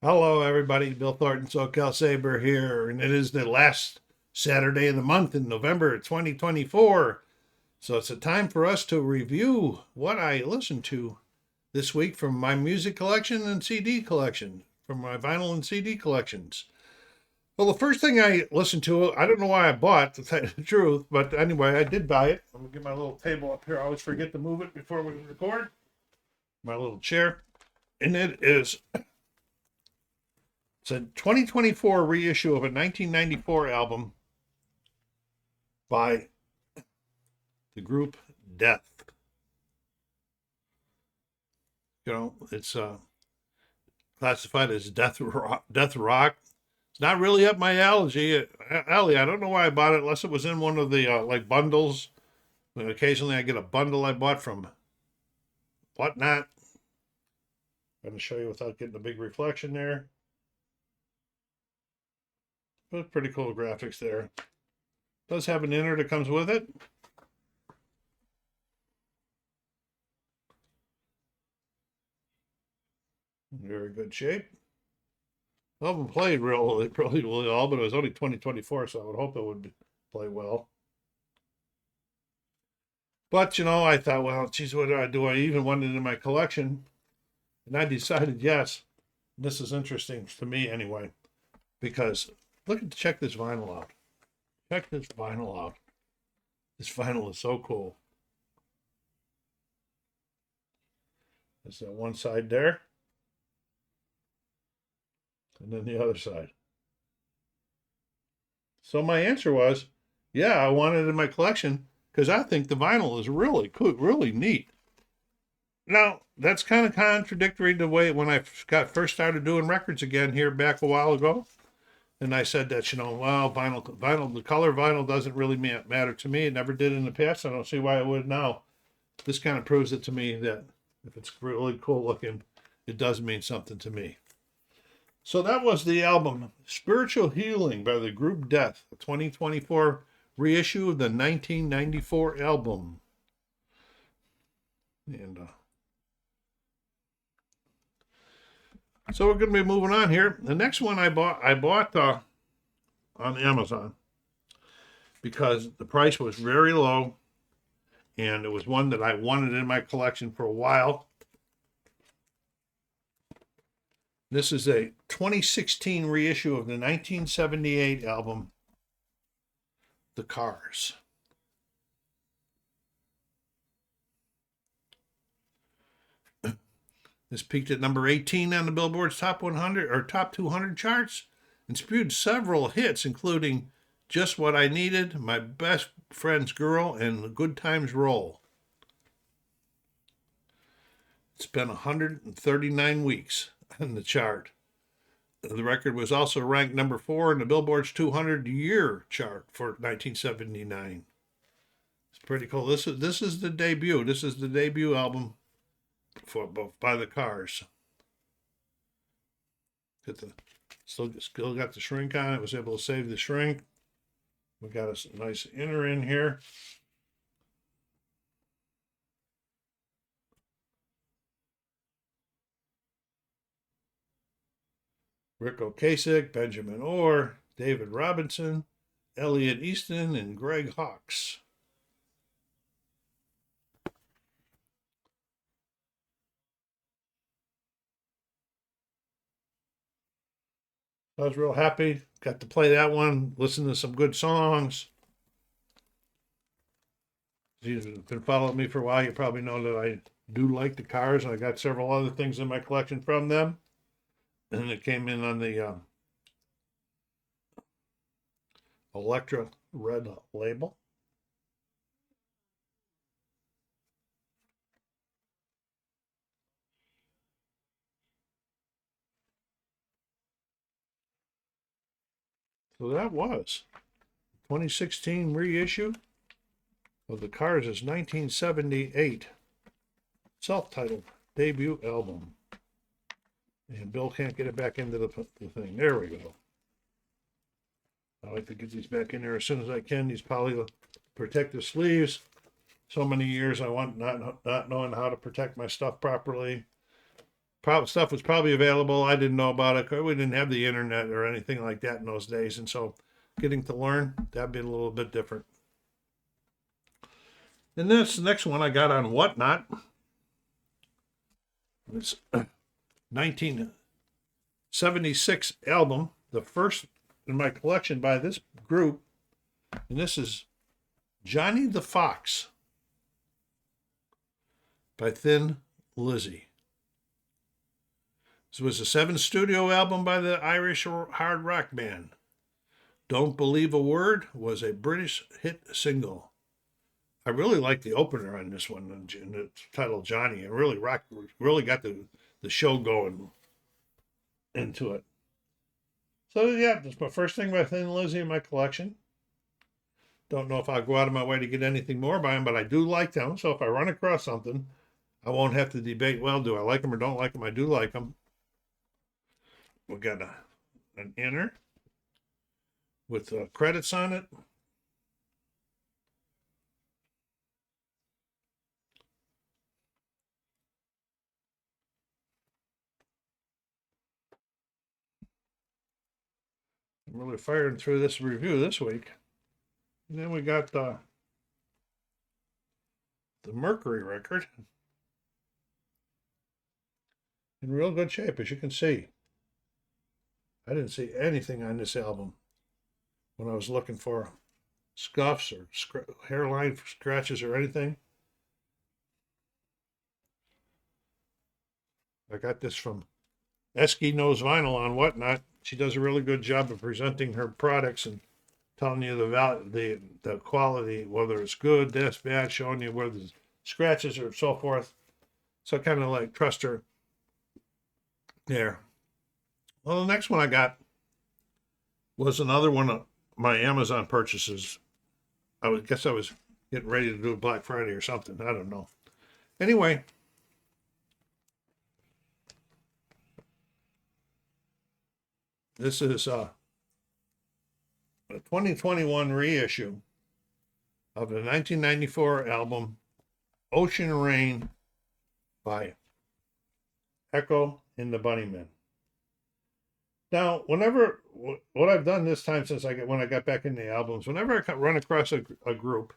Hello, everybody. Bill Thornton, SoCal Saber here, and it is the last Saturday of the month in November 2024. So it's a time for us to review what I listened to this week from my music collection and CD collection, from my vinyl and CD collections. Well, the first thing I listened to, I don't know why I bought, to tell you the truth, but anyway, I did buy it. I'm going to get my little table up here. I always forget to move it before we record. My little chair. And it's a 2024 reissue of a 1994 album by the group Death. It's classified as death rock. It's not really up my alley. I don't know why I bought it unless it was in one of the like bundles. Occasionally I get a bundle I bought from Whatnot. I'm going to show you without getting a big reflection there. But pretty cool graphics there. Does have an inner that comes with it. Very good shape. Album played really well, but it was only 2024, so I would hope it would play well. But I thought, well, geez, what do? I even want it in my collection? And I decided yes. This is interesting to me anyway, because check this vinyl out. Check this vinyl out. This vinyl is so cool. There's that one side there. And then the other side. So my answer was, yeah, I want it in my collection because I think the vinyl is really cool, really neat. Now, that's kind of contradictory to the way when I first started doing records again here back a while ago. And I said that, well, vinyl, the color vinyl doesn't really matter to me. It never did in the past. I don't see why it would now. This kind of proves it to me that if it's really cool looking, it does mean something to me. So that was the album Spiritual Healing by the group Death, a 2024 reissue of the 1994 album. And so we're going to be moving on here. The next one I bought on Amazon because the price was very low and it was one that I wanted in my collection for a while. This is a 2016 reissue of the 1978 album, The Cars. This peaked at number 18 on the Billboard's Top 100 or Top 200 charts and spewed several hits, including Just What I Needed, My Best Friend's Girl, and The Good Times Roll. It's been 139 weeks on the chart. The record was also ranked number 4 in the Billboard's 200 year chart for 1979. It's pretty cool. This is the debut. This is the debut album by the Cars. Still got the shrink on it. Was able to save the shrink. We got a nice inner in here. Rick Ocasek, Benjamin Orr, David Robinson, Elliot Easton, and Greg Hawkes. I was real happy. Got to play that one, listen to some good songs. If you've been following me for a while, you probably know that I do like the Cars. I got several other things in my collection from them. And it came in on the Electra red label. So that was 2016 reissue of the Cars' 1978 self-titled debut album. And Bill can't get it back into the thing. There we go. I like to get these back in there as soon as I can. These protective sleeves. So many years I want not knowing how to protect my stuff properly. stuff was probably available. I didn't know about it. We didn't have the internet or anything like that in those days. And so getting to learn, that'd be a little bit different. And this next one I got on Whatnot. It's 1976 album, the first in my collection by this group. And this is Johnny the Fox by Thin Lizzy. This was a 7 studio album by the Irish hard rock band. Don't Believe a Word was a British hit single. I really like the opener on this one, and it's titled Johnny. It really got the show going into it. So yeah, that's my first thing by Thin Lizzy in my collection. Don't know if I'll go out of my way to get anything more by them, but I do like them. So if I run across something, I won't have to debate, well, do I like them or don't like them? I do like them. We got an inner with credits on it. I'm really firing through this review this week. And then we got the Mercury record in real good shape, as you can see. I didn't see anything on this album when I was looking for scuffs or hairline scratches or anything. I got this from Esky Knows Vinyl on Whatnot. She does a really good job of presenting her products and telling you the quality, whether it's good, that's bad, showing you where the scratches or so forth. So I kind of like trust her there. Well, the next one I got was another one of my Amazon purchases. I guess I was getting ready to do a Black Friday or something. I don't know. Anyway, this is a 2021 reissue of the 1994 album Ocean Rain by Echo and the Bunnymen. Now, what I've done this time since when I got back into the albums, whenever I run across a group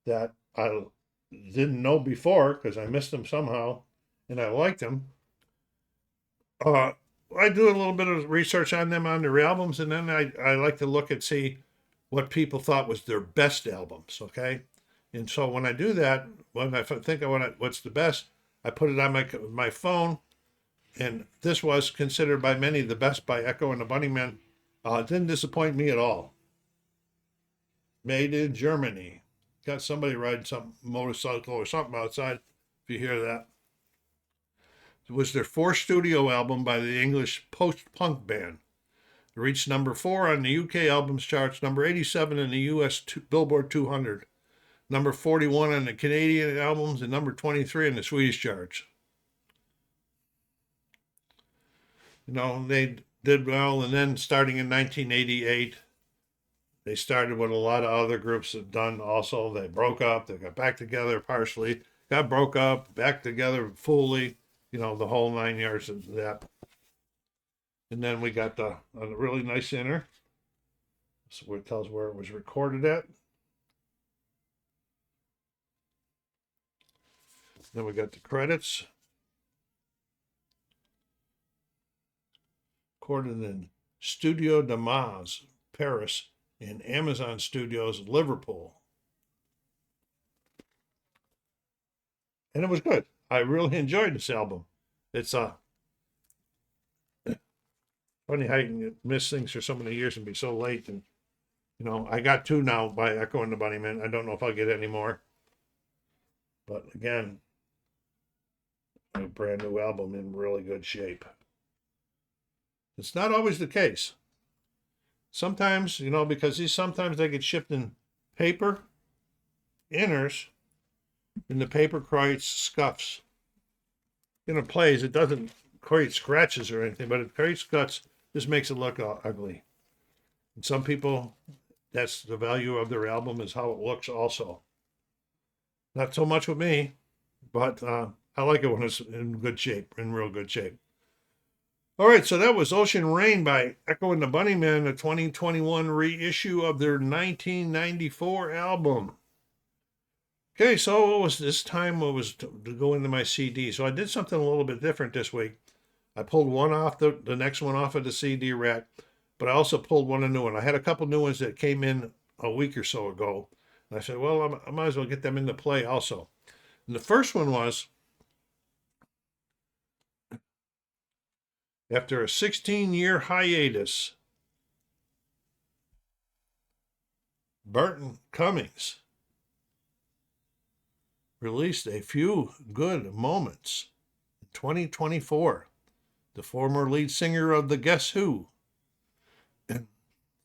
that I didn't know before because I missed them somehow and I liked them, I do a little bit of research on them on their albums, and then I like to look and see what people thought was their best albums. Okay, and so when I do that, when I think of what's the best, I put it on my phone. And this was considered by many the best by Echo and the Bunnymen. It didn't disappoint me at all. Made in Germany. Got somebody riding some motorcycle or something outside, if you hear that. It was their 4th studio album by the English post-punk band. It reached number 4 on the UK albums charts, number 87 in the US Billboard 200, number 41 on the Canadian albums, and number 23 in the Swedish charts. They did well, and then starting in 1988, they started what a lot of other groups have done also. They broke up, they got back together partially, got broke up, back together fully, the whole 9 yards of that. And then we got a really nice inner, so it tells where it was recorded at. Then we got the credits. Recorded in Studio Damas, Paris, and Amazon Studios, Liverpool. And it was good. I really enjoyed this album. It's funny how you can miss things for so many years and be so late. And I got 2 now by Echo and the Bunnymen. I don't know if I'll get any more. But again, a brand new album in really good shape. It's not always the case. Sometimes, because sometimes they get shipped in paper inners, and the paper creates scuffs. It plays. It doesn't create scratches or anything, but it creates cuts. Just makes it look ugly. And some people, that's the value of their album, is how it looks also. Not so much with me, but I like it when it's in good shape, in real good shape. All right, so that was Ocean Rain by Echo and the Bunnymen, a 2021 reissue of their 1994 album. Okay, so it was this time it was to go into my CD. So I did something a little bit different this week. I pulled one off the next one off of the CD rack, but I also pulled a new one. I had a couple new ones that came in a week or so ago. And I said, well, I might as well get them into play also. And the first one was, after a 16-year hiatus, Burton Cummings released A Few Good Moments in 2024. The former lead singer of the Guess Who. The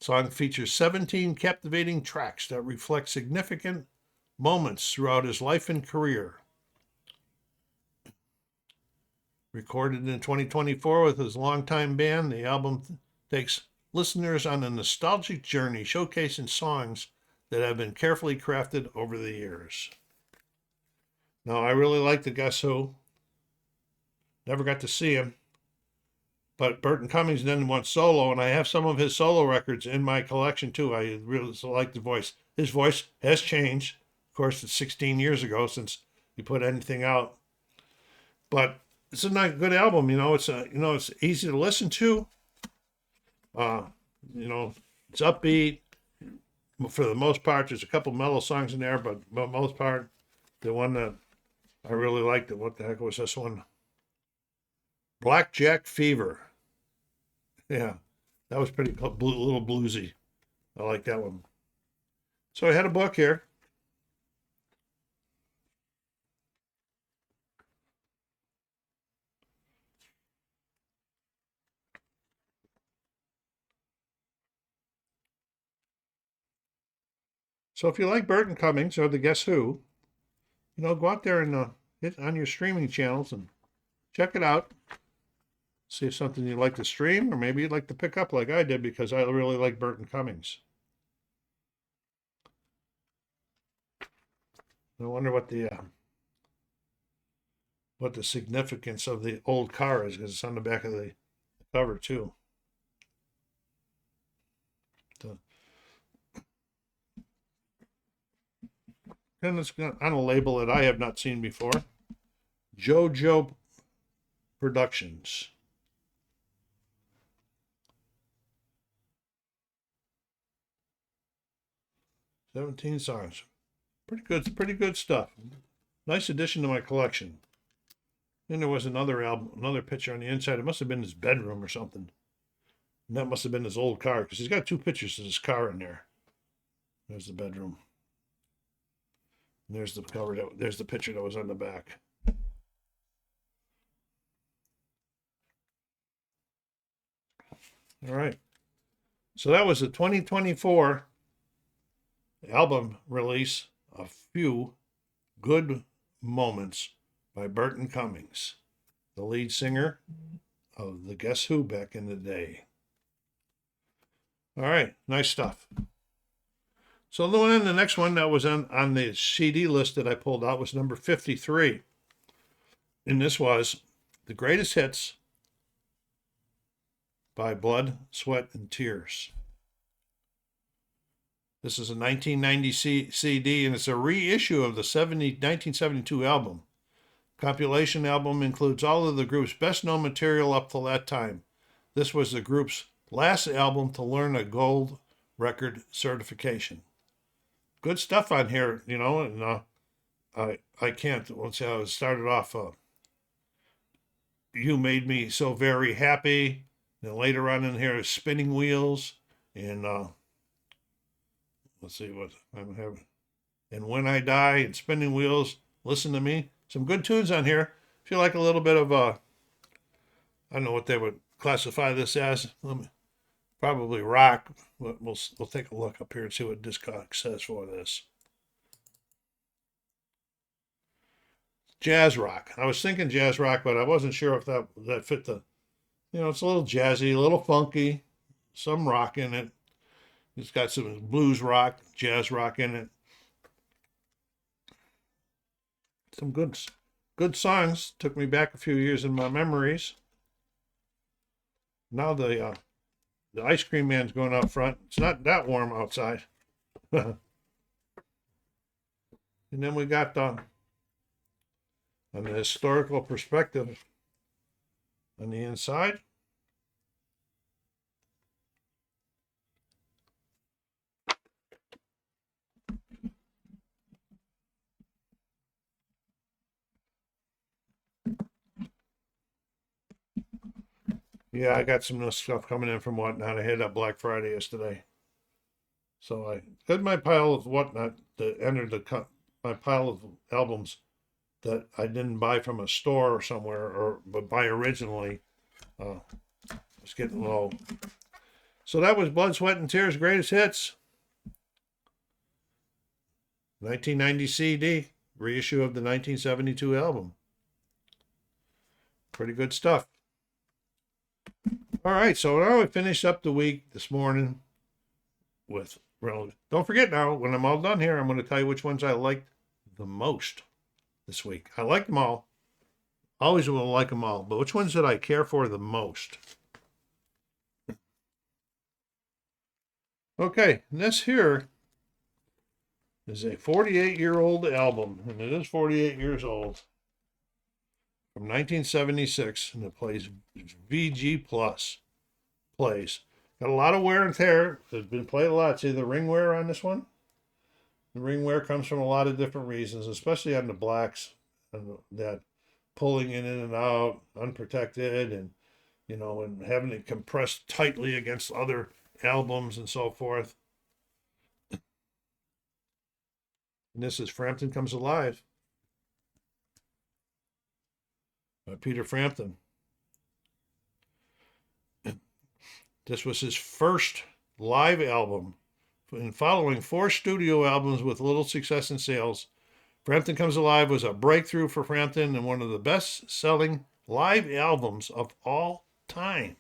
song features 17 captivating tracks that reflect significant moments throughout his life and career. Recorded in 2024 with his longtime band, the album takes listeners on a nostalgic journey showcasing songs that have been carefully crafted over the years. Now, I really like the Guess Who. Never got to see him. But Burton Cummings then went solo, and I have some of his solo records in my collection too. I really like the voice. His voice has changed. Of course, it's 16 years ago since he put anything out. But it's a nice, good album. It's easy to listen to. It's upbeat. For the most part, there's a couple mellow songs in there, but for the most part, the one that I really liked, what the heck was this one? Blackjack Fever. Yeah, that was pretty little bluesy. I like that one. So I had a book here. So if you like Burton Cummings or the Guess Who, go out there and hit on your streaming channels and check it out. See if something you'd like to stream, or maybe you'd like to pick up like I did because I really like Burton Cummings. I wonder what the significance of the old car is, because it's on the back of the cover too. And it's on a label that I have not seen before. JoJo Productions. 17 songs. Pretty good stuff. Nice addition to my collection. Then there was another picture on the inside. It must have been his bedroom or something. And that must have been his old car, because he's got two pictures of his car in there. There's the bedroom. And there's the cover. There's the picture that was on the back. All right. So that was the 2024 album release, A Few Good Moments by Burton Cummings, the lead singer of the Guess Who back in the day. All right, nice stuff. So the next one that was on the CD list that I pulled out was number 53. And this was The Greatest Hits by Blood, Sweat, and Tears. This is a 1990 CD, and it's a reissue of the 1972 album. Compilation album includes all of the group's best-known material up till that time. This was the group's last album to learn a gold record certification. Good stuff on here, and I can't. Let's see how it started off. You Made Me So Very Happy. Then later on in here is Spinning Wheels, and let's see what I'm having. And When I Die and Spinning Wheels. Listen to Me. Some good tunes on here. If you like a little bit of I don't know what they would classify this as. Probably rock. We'll take a look up here and see what Discog says for this. Jazz rock. I was thinking jazz rock, but I wasn't sure if that fit the. It's a little jazzy, a little funky, some rock in it. It's got some blues rock, jazz rock in it. Some good good songs. Took me back a few years in my memories. Now the ice cream man's going out front. It's not that warm outside. And then we got on the historical perspective on the inside. Yeah, I got some new stuff coming in from Whatnot. I had that Black Friday yesterday. So I got my pile of Whatnot that entered my pile of albums that I didn't buy from a store or somewhere, but buy originally. It's getting low. So that was Blood, Sweat, and Tears Greatest Hits. 1990 CD, reissue of the 1972 album. Pretty good stuff. All right, so now we finished up the week this morning with, well, don't forget now, when I'm all done here, I'm going to tell you which ones I liked the most this week. I like them all. Always will like them all, but which ones did I care for the most? Okay, this here is a 48-year-old album, and it is 48 years old, from 1976, and it plays VG Plus. Plays. Got a lot of wear and tear. It's been played a lot. See the ring wear on this one? The ring wear comes from a lot of different reasons, especially on the blacks, and that pulling it in and out, unprotected, and and having it compressed tightly against other albums and so forth. And this is Frampton Comes Alive by Peter Frampton. This was his first live album. And following 4 studio albums with little success in sales, Frampton Comes Alive was a breakthrough for Frampton and one of the best-selling live albums of all times.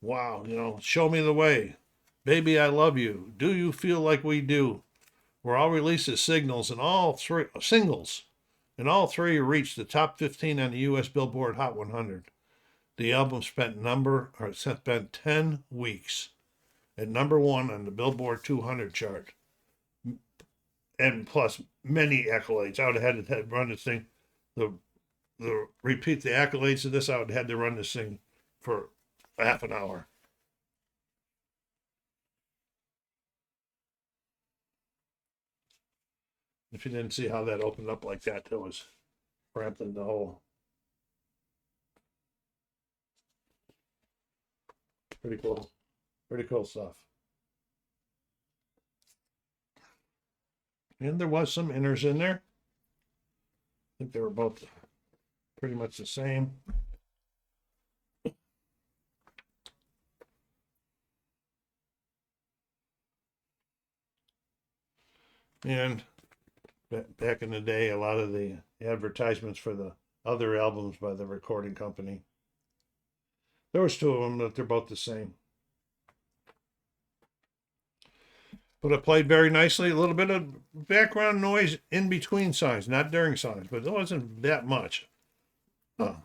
Wow, Show Me the Way, Baby I Love You, Do You Feel Like We Do, were all released as singles, and all three reached the top 15 on the U.S. Billboard Hot 100. The album spent 10 weeks at number 1 on the Billboard 200 chart, and plus many accolades. I would have had to run this thing, repeat the accolades of this. I would have had to run this thing for half an hour. If you didn't see how that opened up like that, that was Frampton the whole. Pretty cool. Pretty cool stuff. And there was some inners in there. I think they were both pretty much the same. And back in the day, a lot of the advertisements for the other albums by the recording company, there was 2 of them, but they're both the same. But it played very nicely. A little bit of background noise in between songs, not during songs, but it wasn't that much. I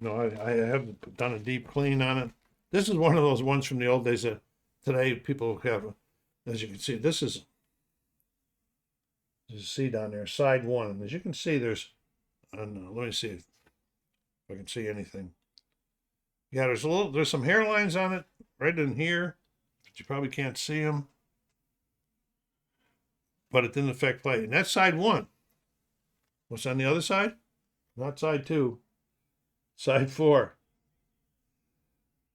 haven't done a deep clean on it. This is one of those ones from the old days that today people have, as you can see, there's a C down there, side 1. And as you can see, there's, let me see if I can see anything. Yeah, there's some hairlines on it right in here, but you probably can't see them. But it didn't affect play. And that's side 1. What's on the other side? Not side 2. Side 4.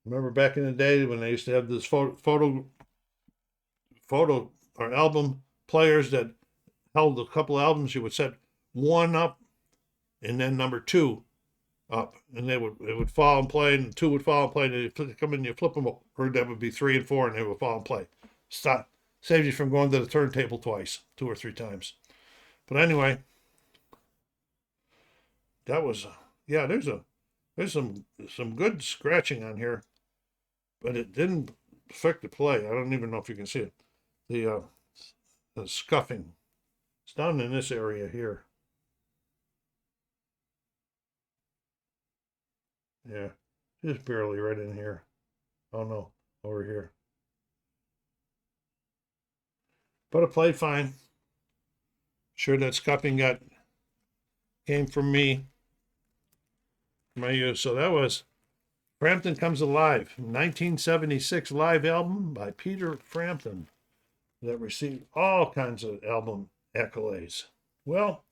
Remember back in the day when they used to have this photo or album players that held a couple albums, you would set 1 up and then number 2 up, and it would fall and play, and 2 would fall and play, and you come in and you flip them over, that would be 3 and 4, and they would fall and play. Stop. Saves you from going to the turntable twice, 2 or 3 times. But anyway, that was there's some good scratching on here, but it didn't affect the play. I don't even know if you can see it. The scuffing. It's down in this area here. Yeah, just barely right in here. Oh no, over here. But it played fine. Sure, that scuffing came from me, my use. So that was Frampton Comes Alive, 1976 live album by Peter Frampton that received all kinds of album accolades. Well,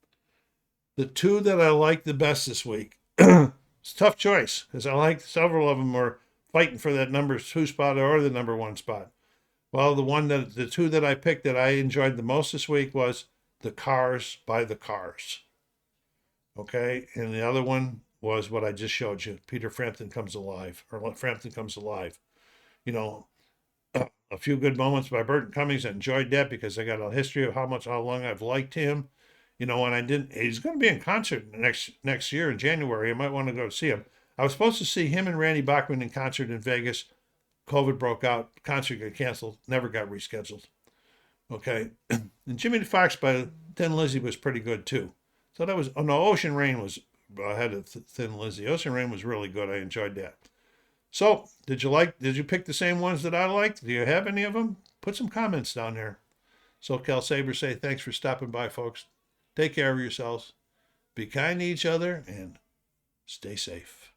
the two that I liked the best this week, it's a tough choice because I liked several of them were fighting for that number two spot or the number one spot. Well, the two that I picked that I enjoyed the most this week was The Cars by the Cars. Okay. And the other one was what I just showed you, Peter Frampton Comes Alive, or Frampton Comes Alive. You know, a few good moments by Burton Cummings. I enjoyed that because I got a history of how long I've liked him. You know, and I didn't. He's going to be in concert next year in January. I might want to go see him. I was supposed to see him and Randy Bachman in concert in Vegas. COVID broke out. Concert got canceled. Never got rescheduled. Okay, and Jimmy Fox by Thin Lizzy was pretty good too. So that was. Oh no, Ocean Rain was ahead of Thin Lizzy. Ocean Rain was really good. I enjoyed that. So, did you pick the same ones that I liked? Do you have any of them? Put some comments down there. So, Cal Saber say thanks for stopping by, folks. Take care of yourselves. Be kind to each other and stay safe.